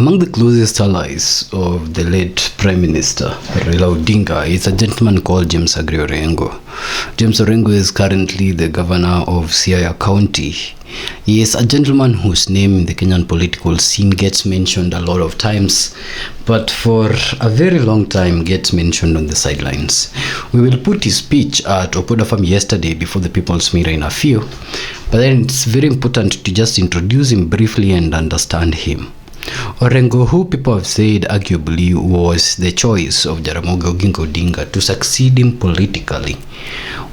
Among the closest allies of the late Prime Minister Raila Odinga is a gentleman called James Orengo. James Orengo is currently the governor of Siaya County. He is a gentleman whose name in the Kenyan political scene gets mentioned a lot of times, but for a very long time gets mentioned on the sidelines. We will put his speech at Opoda Farm yesterday before the People's Mirror in a few, but then it's very important to just introduce him briefly and understand him. Orengo, who people have said arguably was the choice of Jaramogi Oginga Odinga to succeed him politically,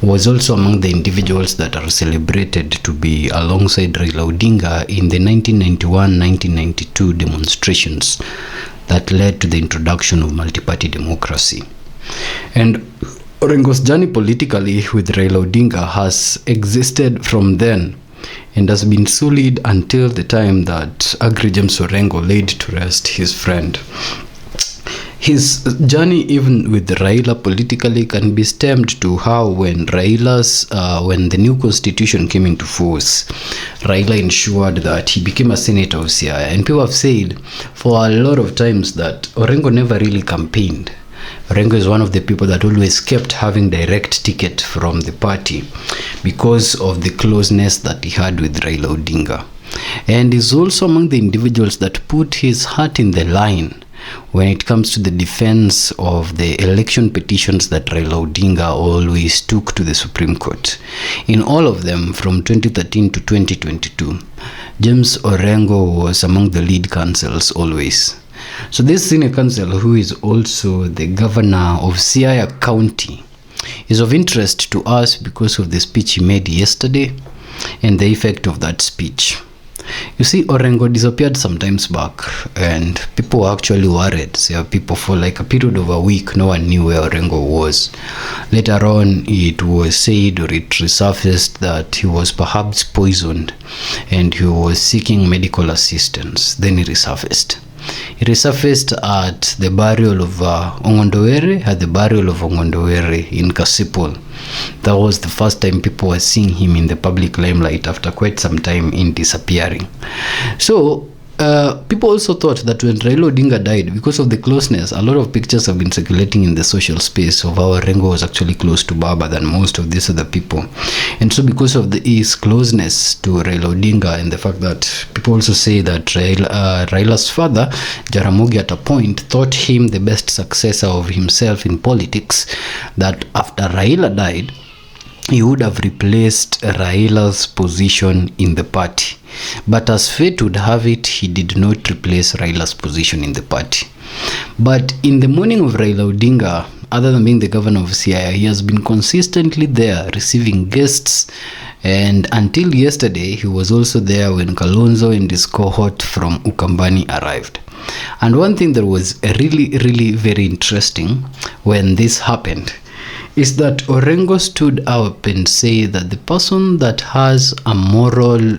was also among the individuals that are celebrated to be alongside Raila Odinga in the 1991-1992 demonstrations that led to the introduction of multi-party democracy. And Orengo's journey politically with Raila Odinga has existed from then and has been solid until the time that Agri James Orengo laid to rest his friend. His journey even with Raila politically can be stemmed to how when the new constitution came into force, Raila ensured that he became a senator of Siaya. And people have said for a lot of times that Orengo never really campaigned. Orengo is one of the people that always kept having direct ticket from the party because of the closeness that he had with Raila Odinga. And is also among the individuals that put his heart in the line when it comes to the defense of the election petitions that Raila Odinga always took to the Supreme Court. In all of them, from 2013 to 2022, James Orengo was among the lead counsels always. So this senior counsel, who is also the governor of Siaya County, is of interest to us because of the speech he made yesterday and the effect of that speech. You see, Orengo disappeared some times back, and people were actually worried. So people, for like a period of a week, no one knew where Orengo was. Later on, it was said, or it resurfaced, that he was perhaps poisoned and he was seeking medical assistance. Then he resurfaced. He resurfaced at the burial of Ongondowere, in Kasipul. That was the first time people were seeing him in the public limelight after quite some time in disappearing. So people also thought that when Raila Odinga died, because of the closeness, a lot of pictures have been circulating in the social space of how Orengo was actually close to Baba than most of these other people. And so because of his closeness to Raila Odinga and the fact that people also say that Raila's father, Jaramogi, at a point thought him the best successor of himself in politics, that after Raila died, he would have replaced Raila's position in the party. But as fate would have it, he did not replace Raila's position in the party. But in the morning of Raila Odinga, other than being the governor of Siaya, he has been consistently there receiving guests. And until yesterday, he was also there when Kalonzo and his cohort from Ukambani arrived. And one thing that was really very interesting when this happened is that Orengo stood up and said that the person that has a moral,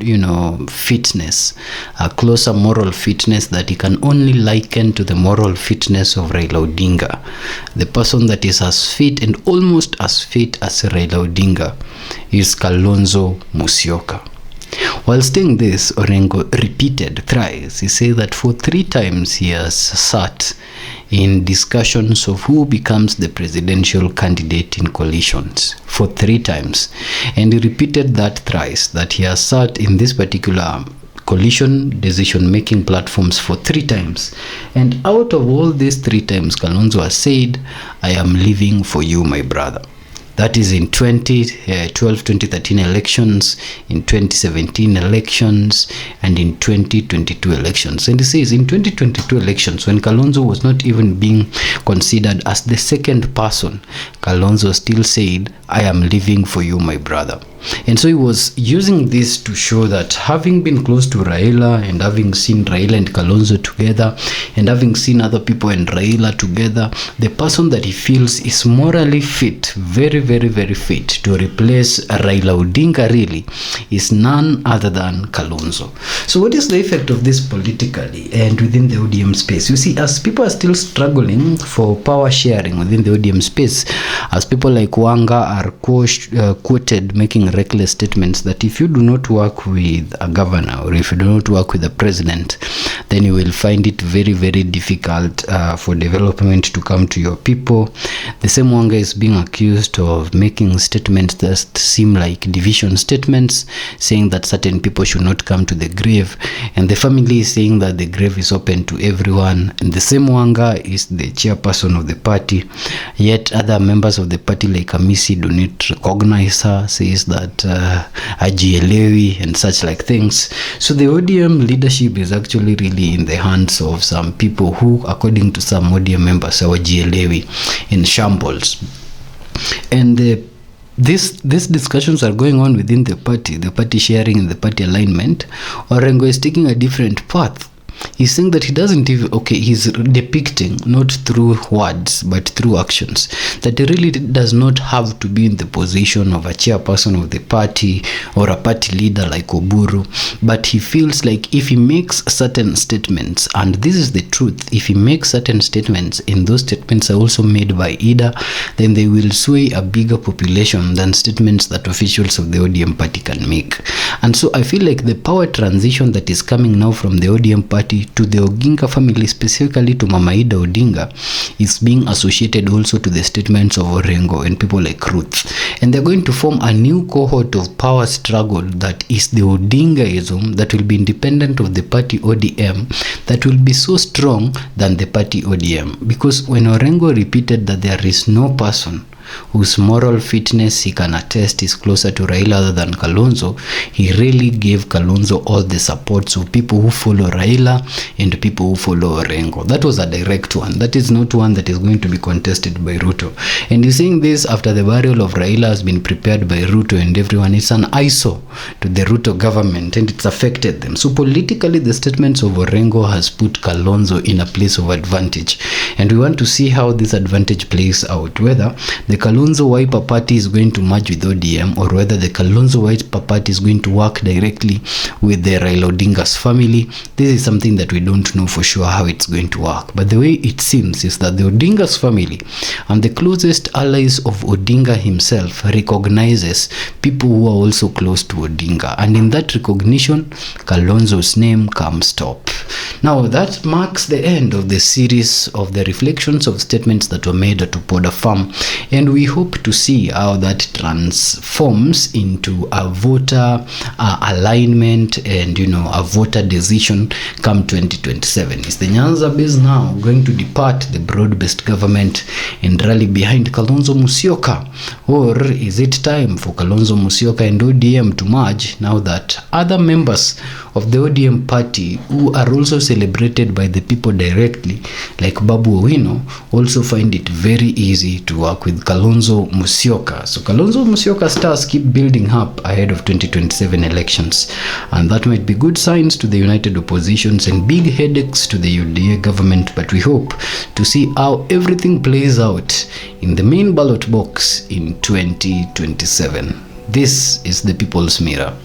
fitness, a closer moral fitness that he can only liken to the moral fitness of Raila Odinga, the person that is as fit and almost as fit as Raila Odinga, is Kalonzo Musyoka. While saying this, Orengo repeated thrice. He said that for 3 times he has sat in discussions of who becomes the presidential candidate in coalitions, for 3 times. And he repeated that thrice, that he has sat in this particular coalition decision-making platforms for 3 times. And out of all these 3 times, Kalonzo has said, "I am living for you, my brother." That is in 2013 elections, in 2017 elections, and in 2022 elections. And he says in 2022 elections, when Kalonzo was not even being considered as the second person, Kalonzo still said, "I am living for you, my brother." And so he was using this to show that having been close to Raila and having seen Raila and Kalonzo together and having seen other people and Raila together, the person that he feels is morally fit, very fit to replace Raila Odinga really is none other than Kalonzo. So what is the effect of this politically and within the ODM space? You see, as people are still struggling for power sharing within the ODM space, as people like Wanga are quoted making reckless statements that if you do not work with a governor or if you do not work with the president, then you will find it very, very difficult for development to come to your people. The same Wanga is being accused of making statements that seem like division statements, saying that certain people should not come to the grave, and the family is saying that the grave is open to everyone. And the same Wanga is the chairperson of the party, yet other members of the party like Kamisi do not recognize her, says that ajielewi and such like things. So the ODM leadership is actually really in the hands of some people who, according to some ODM members, are ajielewi, in shambles. And these discussions are going on within the party sharing and the party alignment. Orengo is taking a different path. He's saying that he doesn't even, he's depicting not through words but through actions, that he really does not have to be in the position of a chairperson of the party or a party leader like Oburu, but he feels like if he makes certain statements, and this is the truth, if he makes certain statements and those statements are also made by Ida, then they will sway a bigger population than statements that officials of the ODM party can make. And so I feel like the power transition that is coming now from the ODM party to the Oginga family, specifically to Mama Ida Odinga, is being associated also to the statements of Orengo and people like Ruth. And they're going to form a new cohort of power struggle that is the Odingaism, that will be independent of the party ODM, that will be so strong than the party ODM. Because when Orengo repeated that there is no person whose moral fitness he can attest is closer to Raila other than Kalonzo, he really gave Kalonzo all the support. So people who follow Raila and people who follow Orengo. That was a direct one. That is not one that is going to be contested by Ruto. And he's saying this after the burial of Raila has been prepared by Ruto and everyone. It's an ISO to the Ruto government and it's affected them. So politically, the statements of Orengo has put Kalonzo in a place of advantage. And we want to see how this advantage plays out, whether the Kalonzo Wiper party is going to merge with ODM or whether the Kalonzo Wiper party is going to work directly with the Raila Odinga's family. This is something that we don't know for sure how it's going to work. But the way it seems is that the Odinga's family and the closest allies of Odinga himself recognizes people who are also close to Odinga. And in that recognition, Kalonzo's name comes top. Now that marks the end of the series of the reflections of statements that were made at Upoda Farm, and we hope to see how that transforms into a voter alignment and a voter decision come 2027. Is the Nyanza base now going to depart the broad-based government and rally behind Kalonzo Musyoka, or is it time for Kalonzo Musyoka and ODM to merge now that other members of the ODM party who are also celebrated by the people directly, like Babu Owino, also find it very easy to work with Kalonzo Musyoka? So Kalonzo Musyoka stars keep building up ahead of 2027 elections, and that might be good signs to the united oppositions and big headaches to the UDA government. But we hope to see how everything plays out in the main ballot box in 2027. This is the People's Mirror.